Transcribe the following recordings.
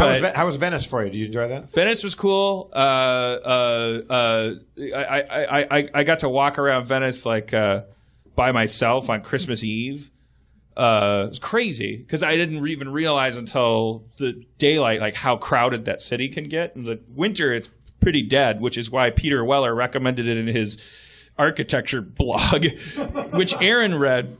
How was Venice for you? Did you enjoy that? Venice was cool. I got to walk around Venice by myself on Christmas Eve. It was crazy because I didn't even realize until the daylight how crowded that city can get. In the winter, it's pretty dead, which is why Peter Weller recommended it in his architecture blog, which Aaron read.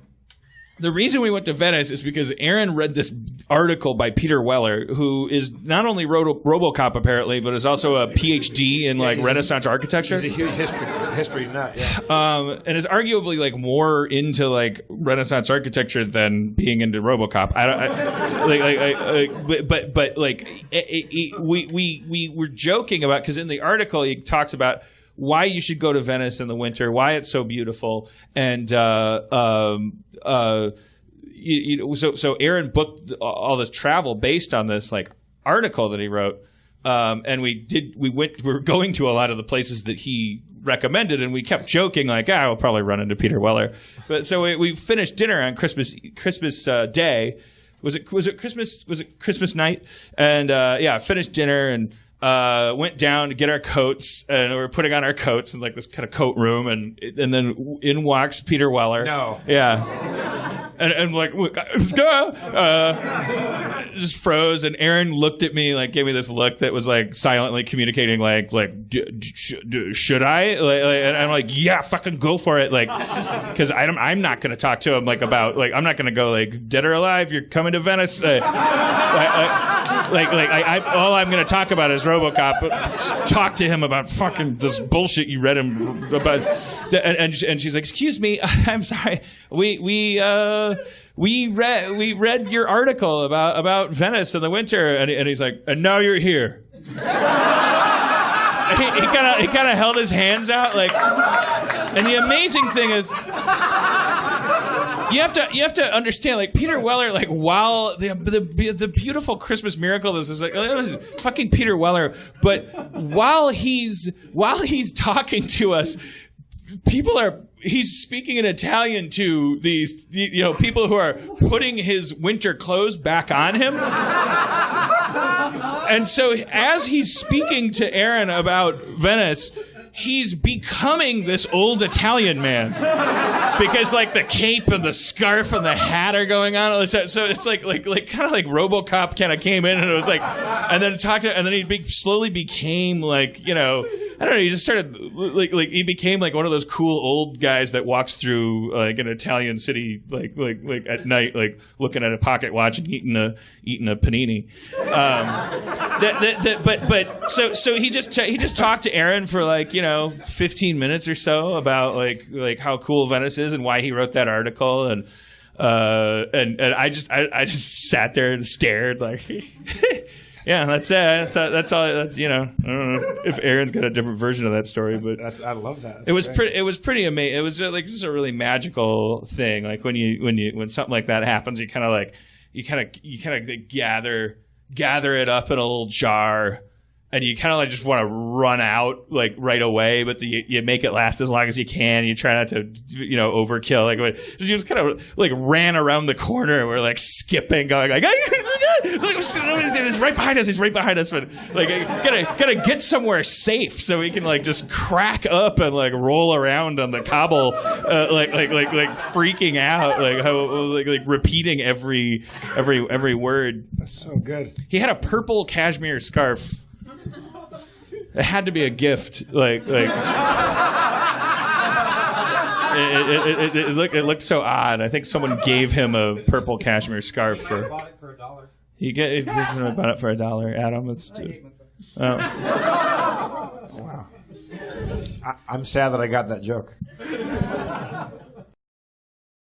The reason we went to Venice is because Aaron read this article by Peter Weller, who is not only RoboCop apparently, but is also a PhD in Renaissance architecture. He's a huge history nut, yeah. And is arguably more into Renaissance architecture than being into RoboCop. We were joking about, because in the article he talks about why you should go to Venice in the winter, why it's so beautiful, and so Aaron booked all this travel based on this article that he wrote, and we were going to a lot of the places that he recommended, and we kept joking we'll probably run into Peter Weller. But so we finished dinner on Christmas Day. Was it Christmas night? And finished dinner and went down to get our coats, and we were putting on our coats in this kind of coat room, and then in walks Peter Weller. No. Yeah. And just froze, and Aaron looked at me, gave me this look that was silently communicating, should I? And I'm yeah, fucking go for it, because I'm not going to talk to him about I'm not going to go dead or alive, you're coming to Venice. All I'm going to talk about is RoboCop. Talk to him about fucking this bullshit you read him about, and she's like, excuse me, I'm sorry, we read your article about Venice in the winter, and he's like, and now you're here. He kind of held his hands out and the amazing thing is, you have to understand, Peter Weller, while the beautiful Christmas miracle, this is it was fucking Peter Weller, but while he's talking to us, he's speaking in Italian to these people who are putting his winter clothes back on him. And so as he's speaking to Aaron about Venice, he's becoming this old Italian man, because the cape and the scarf and the hat are going on. So it's kind of RoboCop kind of came in, and it was and then talked to, and then he slowly became I don't know. He just started he became one of those cool old guys that walks through an Italian city at night, looking at a pocket watch and eating a panini. So he just talked to Aaron for 15 minutes or so about how cool Venice is and why he wrote that article, and I just sat there and stared Yeah, that's it. That's all. That's I don't know if Aaron's got a different version of that story, but I love that. It was pretty amazing. It was just a really magical thing. When something like that happens, you kind of gather it up in a little jar, and you kind of just want to run out right away, but you make it last as long as you can. You try not to overkill. You just kind of ran around the corner, and we're skipping, going he's right behind us. He's right behind us, but gotta get somewhere safe so we can just crack up and roll around on the cobble, freaking out, repeating every word. That's so good. He had a purple cashmere scarf. It had to be a gift. It looked so odd. I think someone gave him a purple cashmere scarf for. Bought it for $1. You bought it for $1, Adam. It's. Wow. I'm sad that I got that joke.